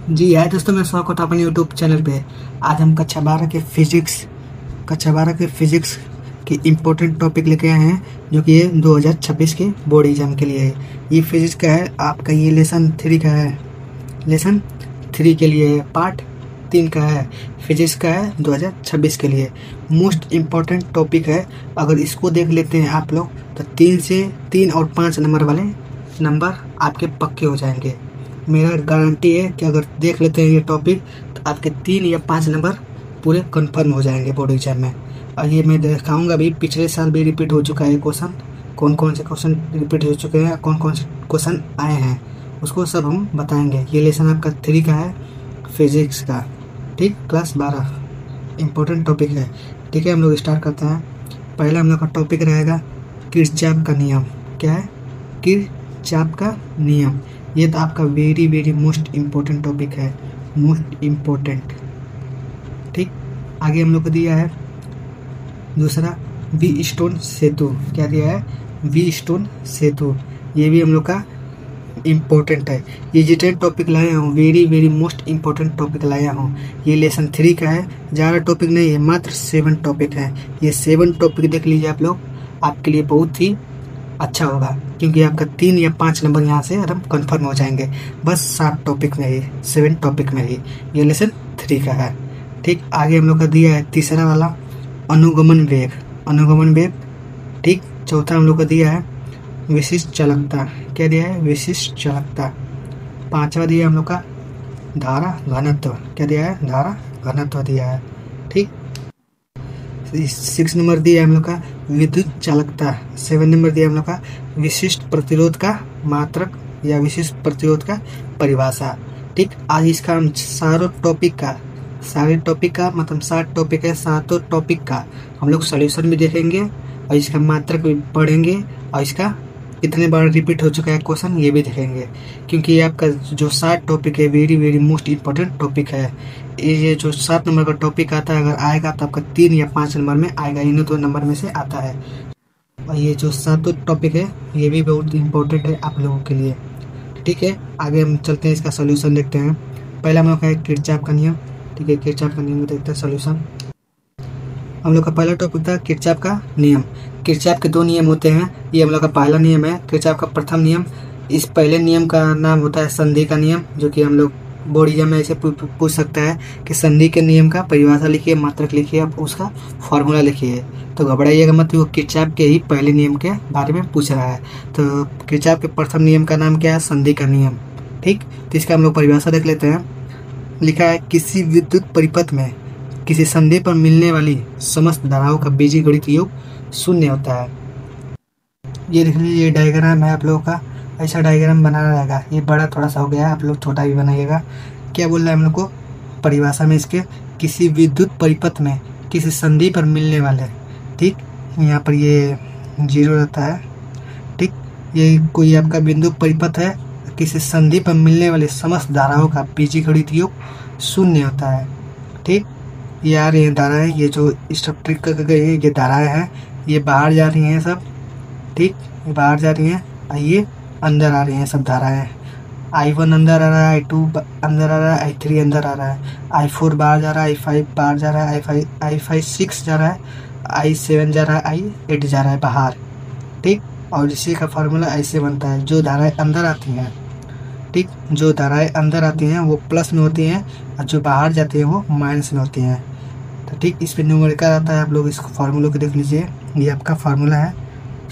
जी है दोस्तों, मैं स्वागत है अपने यूट्यूब चैनल पे। आज हम कक्षा 12 के फिजिक्स के इम्पोर्टेंट टॉपिक लेके आए हैं, जो कि ये 2026 के बोर्ड एग्जाम के लिए है। ये फिजिक्स का है आपका, ये लेसन 3 का है। लेसन 3 के लिए है, पार्ट 3 का है। फिजिक्स का है 2026 के लिए। मोस्ट इम्पोर्टेंट टॉपिक है। अगर इसको देख लेते हैं आप लोग तो 3 और 5 नंबर वाले नंबर आपके पक्के हो जाएंगे। मेरा गारंटी है कि अगर देख लेते हैं ये टॉपिक तो आपके 3 या 5 नंबर पूरे कंफर्म हो जाएंगे बोर्ड एग्जाम में। और ये मैं दिखाऊंगा अभी, पिछले साल भी रिपीट हो चुका है क्वेश्चन, कौन कौन से क्वेश्चन रिपीट हो चुके हैं, कौन कौन से क्वेश्चन आए हैं, उसको सब हम बताएंगे। ये लेसन आपका 3 का है फिजिक्स का, ठीक, क्लास 12 इम्पोर्टेंट टॉपिक है। ठीक है, हम लोग स्टार्ट करते हैं। पहला हम लोग का टॉपिक रहेगा किरचॉफ का नियम। क्या है? किरचॉफ का नियम। ये तो आपका very very most important topic है, मोस्ट इम्पोर्टेंट। ठीक, आगे हम लोग को दिया है दूसरा व्हीटस्टोन सेतु। क्या दिया है? व्हीटस्टोन सेतु। ये भी हम लोग का इम्पोर्टेंट है। ये जितने टॉपिक लाया हूँ very very most important topic लाया हूँ। ये लेसन 3 का है, ज़्यादा टॉपिक नहीं है, मात्र 7 टॉपिक है। ये 7 टॉपिक देख लीजिए आप लोग, आपके लिए बहुत ही अच्छा होगा, क्योंकि आपका 3 या 5 नंबर यहाँ से एकदम कंफर्म हो जाएंगे, बस 7 टॉपिक में ही, 7 टॉपिक में ही। ये लेसन 3 का है। ठीक, आगे हम लोग का दिया है तीसरा वाला अनुगमन वेग। अनुगमन वेग। ठीक, चौथा हम लोग का दिया है विशिष्ट चालकता। क्या दिया है? विशिष्ट चालकता। पांचवा दिया हम लोग का धारा घनत्व। क्या दिया है? धारा घनत्व दिया है। ठीक, 6 नंबर दिया हम लोग का विद्युत चालकता। 7 नंबर दिया हम लोग का विशिष्ट प्रतिरोध का मात्रक या विशिष्ट प्रतिरोध का परिभाषा। ठीक, आज इसका हम सारे टॉपिक का मतलब 7 टॉपिक है, 7 टॉपिक का हम लोग सॉल्यूशन भी देखेंगे और इसका मात्रक भी पढ़ेंगे और इसका कितने बार रिपीट हो चुका है क्वेश्चन ये भी देखेंगे, क्योंकि ये आपका जो 7 टॉपिक है very very most important topic है। ये जो 7 नंबर का टॉपिक आता है, अगर आएगा तो आपका 3 या 5 नंबर में आएगा, इन्हीं 2 नंबर में से आता है। और ये जो 7 टॉपिक है ये भी बहुत इम्पोर्टेंट है आप लोगों के लिए। ठीक है, आगे हम चलते हैं, इसका सोल्यूशन देखते हैं। पहला हम लोग का है किरचॉफ का नियम। ठीक है, किरचॉफ का नियम देखते हैं सोल्यूशन। हम लोग का पहला टॉपिक था किरचॉफ का नियम। किरचॉफ के 2 नियम होते हैं, ये हम लोग का पहला नियम है किरचॉफ का प्रथम नियम। इस पहले नियम का नाम होता है संधि का नियम, जो कि हम लोग बोर्ड एग्जाम में ऐसे पूछ सकता है कि संधि के नियम का परिभाषा लिखिए, मात्रक लिखिए, आप उसका फॉर्मूला लिखिए। तो घबराइएगा मत, वो किरचॉफ के ही पहले नियम के बारे में पूछ रहा है। तो किरचॉफ के प्रथम नियम का नाम क्या है? संधि का नियम। ठीक, तो इसका हम लोग परिभाषा देख लेते हैं। लिखा है किसी विद्युत परिपथ में किसी संधि पर मिलने वाली समस्त धाराओं का बीजगणित योग 0 होता है। ये देख लीजिए, ये डायग्राम है आप लोगों का, ऐसा डायग्राम बनाना रहेगा। ये बड़ा थोड़ा सा हो गया है, आप लोग छोटा भी बनाइएगा। क्या बोल रहा है हम लोग को परिभाषा में इसके? किसी विद्युत परिपथ में किसी संधि पर मिलने वाले, ठीक, यहाँ पर ये 0 रहता है। ठीक, ये कोई आपका बिंदु परिपथ है, किसी संधि पर मिलने वाली समस्त धाराओं का बीजगणित योग 0 होता है। ठीक, ये आ रही है धाराएं, ये जो स्ट्रक्चर कर गए हैं ये धाराएं हैं, ये बाहर जा रही हैं सब। ठीक, ये बाहर जा रही हैं और ये अंदर आ रही हैं सब धाराएं। I1 अंदर आ रहा है, I2 अंदर आ रहा है, I3 अंदर आ रहा है, I4 बाहर जा रहा है, I5 बाहर जा रहा है, I5 6 जा रहा है, I7 जा रहा है, I8 जा रहा है बाहर। ठीक, और इसी का फार्मूला ऐसे बनता है, जो धाराएं अंदर आती हैं, ठीक, जो धाराएं अंदर आती हैं वो प्लस में होती हैं और जो बाहर जाती हैं वो माइनस में होती हैं। तो ठीक, इस पर न्यूमेरिकल आता है, आप लोग इसको फार्मूले को देख लीजिए। ये आपका फार्मूला है,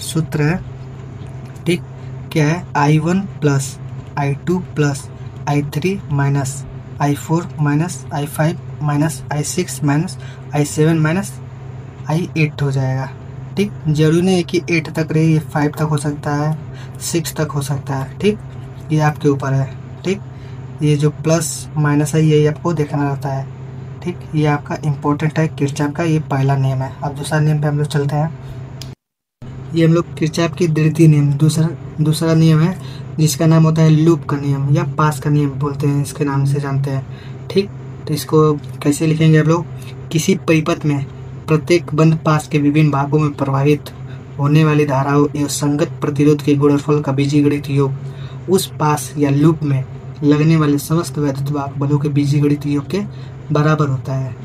सूत्र है। ठीक, क्या है? I1 plus I2 plus I3 minus I4 minus I5 minus I6 minus I7 minus I8 हो जाएगा। ठीक, जरूरी नहीं है कि 8 तक रहे, ये 5 तक हो सकता है, 6 तक हो सकता है। ठीक, ये आपके ऊपर है। ठीक, ये जो प्लस माइनस है यही आपको देखना रहता है। ठीक, ये आपका इम्पोर्टेंट है किरचॉफ का, ये पहला नियम है। अब दूसरा नियम पे हम लोग चलते हैं। ये हम लोग किरचॉफ की द्वितीय नियम, दूसरा नियम है, जिसका नाम होता है लूप का नियम या पास का नियम बोलते हैं, इसके नाम से जानते हैं। ठीक, तो इसको कैसे लिखेंगे आप लोग? किसी परिपथ में प्रत्येक बंद पास के विभिन्न भागों में प्रवाहित होने वाली धाराओं एवं संगत प्रतिरोध के गुणनफल का बीजगणित योग उस पास या लूप में लगने वाले समस्त वैद्युत वाहक बलों के बीजगणित योग के बराबर होता है।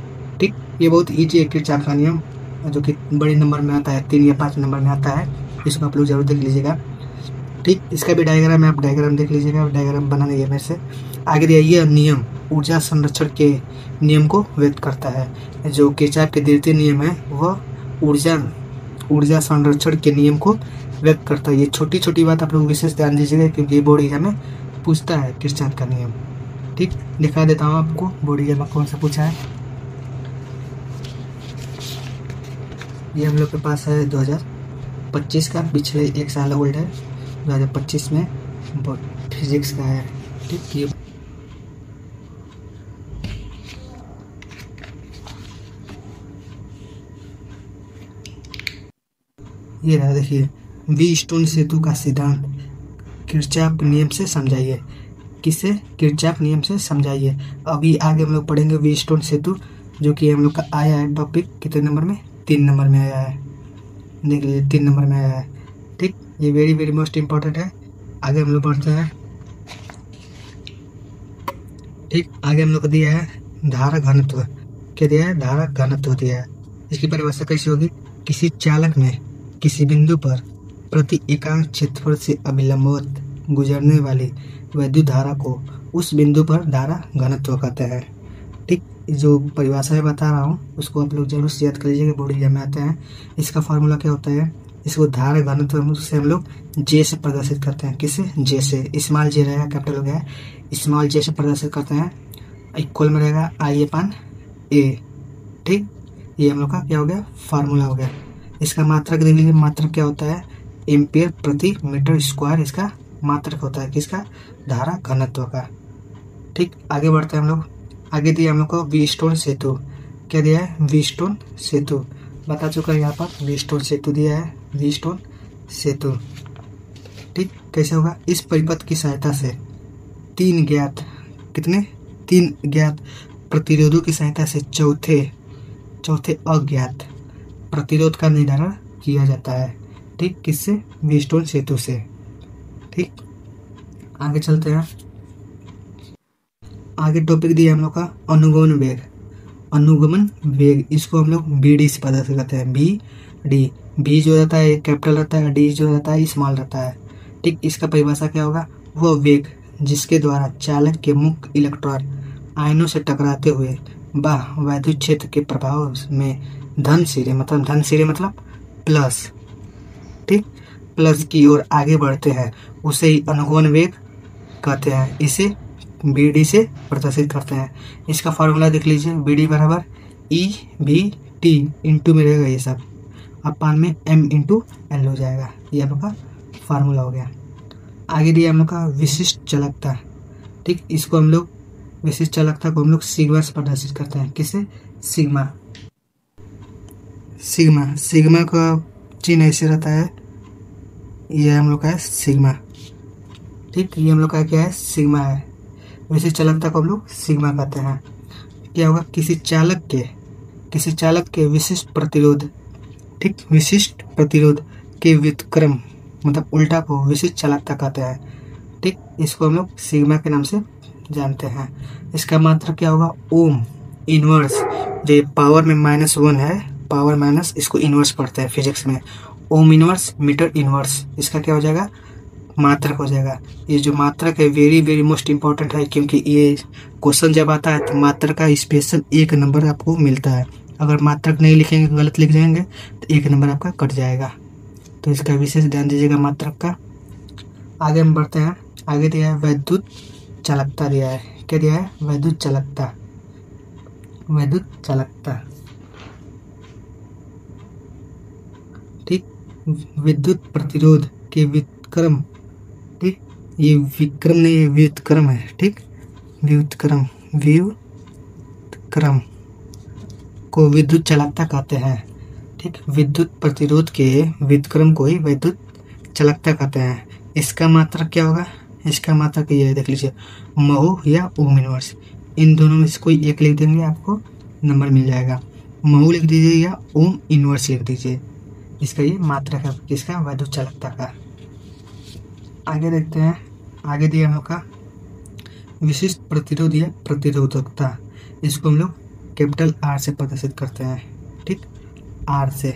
ठीक, ये बहुत ईजी है किरचॉफ का नियम, जो कि बड़े नंबर में आता है, 3 या 5 नंबर में आता है। इसको आप लोग जरूर देख लीजिएगा। ठीक, इसका भी डायग्राम है, आप डायग्राम देख लीजिएगा, डायग्राम बनाना है मेरे से। आगे दिया ये नियम ऊर्जा संरक्षण के नियम को व्यक्त करता है। जो किरचॉफ के द्वितीय नियम है वह ऊर्जा संरक्षण के नियम को व्यक्त करता है। ये छोटी छोटी बात आप लोग विशेष ध्यान दीजिएगा, क्योंकि ये बोर्ड एग्जाम में पूछता है किरचॉफ का नियम। ठीक, दिखा देता हूँ आपको बोर्ड एग्जाम में कौन सा पूछा है। ये हम लोग के पास है 2025 का, पिछले एक साल ओल्ड है। 2025 में फिजिक्स का है। ठीक, ये रहा, देखिए, व्हीटस्टोन सेतु का सिद्धांत किरचॉफ नियम से समझाइए। किसे? किरचॉफ नियम से समझाइए। अभी आगे हम लोग पढ़ेंगे व्हीटस्टोन सेतु, जो कि हम लोग का आया है टॉपिक कितने नंबर में? 3 नंबर में आया है। देख लीजिए, 3 नंबर में आया है। ठीक, ये वेरी वेरी मोस्ट इम्पोर्टेंट है। आगे हम लोग पढ़ते हैं। ठीक, आगे हम लोग को दिया है धारा घनत्व। क्या दिया है? धारा घनत्व दिया है। इसकी परिभाषा कैसी होगी? किसी चालक में किसी बिंदु पर प्रति एकांक क्षेत्रफल से अभिलंबवत गुजरने वाली वैद्युत धारा को उस बिंदु पर धारा घनत्व कहते हैं। ठीक, जो परिभाषा मैं बता रहा हूँ उसको आप लोग जरूर से याद कर लीजिएगा, बोर्ड एग्जाम में आता है। इसका फॉर्मूला क्या होता है? इसको धारा घनत्व से हम लोग जे से प्रदर्शित करते हैं। किसे? जे से। स्मॉल जे रहेगा, कैपिटल हो गया, स्मॉल जे से प्रदर्शित करते हैं। इक्वल में रहेगा I/A। ठीक, ये हम लोग का क्या हो गया? फार्मूला हो गया। इसका मात्रक देख लीजिए, मात्रक क्या होता है? एम्पियर प्रति मीटर स्क्वायर इसका मात्रक होता है। किसका? धारा घनत्व का। ठीक, आगे बढ़ते हैं हम लोग। आगे दिया हम लोग को व्हीटस्टोन सेतु। क्या दिया है? व्हीटस्टोन सेतु बता चुका है यहाँ पर। व्हीटस्टोन सेतु दिया है, व्हीटस्टोन सेतु। ठीक, कैसे होगा? इस परिपथ की सहायता से 3 ज्ञात प्रतिरोधों की सहायता से चौथे अज्ञात प्रतिरोध का निर्धारण किया जाता है। ठीक, किससे? व्हीटस्टोन सेतु से। ठीक, आगे चलते हैं। आगे टॉपिक दिया हम लोग का अनुगमन वेग। इसको हम लोग BD से प्रदर्शित करते हैं। B जो रहता है कैपिटल रहता है, D जो रहता है स्मॉल रहता है। ठीक, इसका परिभाषा क्या होगा? वह वेग जिसके द्वारा चालक के मुख्य इलेक्ट्रॉन आयनों से टकराते हुए वैद्युत क्षेत्र के प्रभाव में धन सिरे मतलब प्लस, ठीक, प्लस की ओर आगे बढ़ते हैं, उसे ही अनुगमन वेग कहते हैं। इसे BD से प्रदर्शित करते हैं। इसका फॉर्मूला देख लीजिए, BD बराबर EVT इंटू में रहेगा ये सब, अपान में M/L हो जाएगा। ये हम लोग का फार्मूला हो गया। आगे दिया हम लोग का विशिष्ट चालकता। ठीक, इसको हम लोग विशिष्ट चालकता को हम लोग सिग्मा से प्रदर्शित करते हैं। किससे? सिग्मा का चिन्ह ऐसे रहता है, ये हम लोग का है सिग्मा। ठीक, ये हम लोग का क्या है? सिग्मा है। विशिष्ट चालकता को हम लोग सिग्मा कहते हैं। क्या होगा? किसी चालक के विशिष्ट प्रतिरोध, ठीक, विशिष्ट प्रतिरोध के व्युत्क्रम मतलब उल्टा को विशिष्ट चालकता कहते हैं। ठीक, इसको हम लोग सिग्मा के नाम से जानते हैं। इसका मात्रक क्या होगा? Ohm inverse. जो पावर में -1 है, पावर माइनस, इसको इनवर्स पढ़ते हैं फिजिक्स में। ओम इनवर्स मीटर इनवर्स, इसका क्या हो जाएगा? मात्रक हो जाएगा। ये जो मात्रक है वेरी वेरी मोस्ट इम्पोर्टेंट है, क्योंकि ये क्वेश्चन जब आता है तो मात्रक का स्पेशल 1 नंबर आपको मिलता है। अगर मात्रक नहीं लिखेंगे, गलत लिख जाएंगे तो 1 नंबर आपका कट जाएगा। तो इसका विशेष ध्यान दीजिएगा मात्रक का। आगे हम बढ़ते हैं। आगे दिया है वैद्युत चालकता दिया है। क्या दिया है? वैद्युत चालकता। ठीक, विद्युत प्रतिरोध के व्युत्क्रम, ठीक, ये विक्रम नहीं है, व्युत्क्रम है। ठीक, व्युत्क्रम को विद्युत चालकता कहते हैं। ठीक, विद्युत प्रतिरोध के व्युत्क्रम को ही विद्युत चालकता कहते हैं। इसका मात्रक क्या होगा? इसका मात्रक ये है, देख लीजिए, महो या ओम इनवर्स। इन दोनों में से कोई एक लिख देंगे, आपको नंबर मिल जाएगा। महो लिख दीजिए या ओम इनवर्स लिख दीजिए। इसका ये मात्रक है किसका? वैद्युत चालकता का। आगे देखते हैं। आगे दिया हम लोग का विशिष्ट प्रतिरोध या प्रतिरोधकता, इसको हम लोग कैपिटल आर से प्रदर्शित करते हैं। ठीक, आर से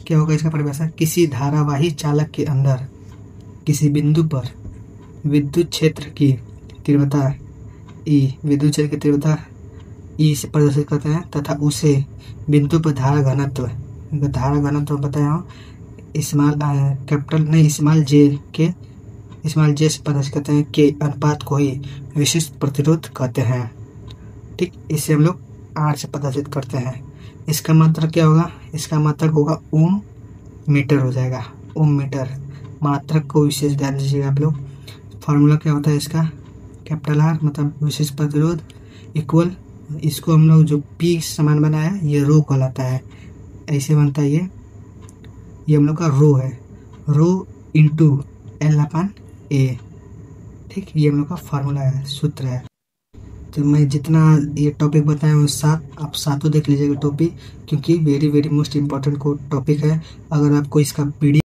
क्या होगा इसका परिभाषा, किसी धारावाही चालक के अंदर किसी बिंदु पर विद्युत क्षेत्र की तीव्रता ई, विद्युत क्षेत्र की तीव्रता ई से प्रदर्शित करते हैं तथा उसे बिंदु पर धारा घनत्व बताया हूँ स्मॉल कैपिटल नहीं स्मॉल जे से प्रदर्शित करते हैं के अनुपात को ही विशिष्ट प्रतिरोध कहते हैं। ठीक, इसे हम लोग आर से प्रदर्शित करते हैं। इसका मात्रक क्या होगा, इसका मात्रक होगा ओम मीटर हो जाएगा, ओम मीटर। मात्रक को विशेष ध्यान दीजिएगा आप लोग। फार्मूला क्या होता है इसका, कैपिटल आर मतलब विशिष्ट प्रतिरोध इक्वल, इसको हम लोग जो पी समान बनाया है ये रो कहलाता है, ऐसे बनता है ये हम लोग का रो है, रो इंटू एल अपन ए। ठीक, ये हम लोग का फार्मूला है, सूत्र है। तो मैं जितना ये टॉपिक बताया हूँ आप सातों देख लीजिएगा टॉपिक, क्योंकि very very most important topic है। अगर आपको इसका पीडीएफ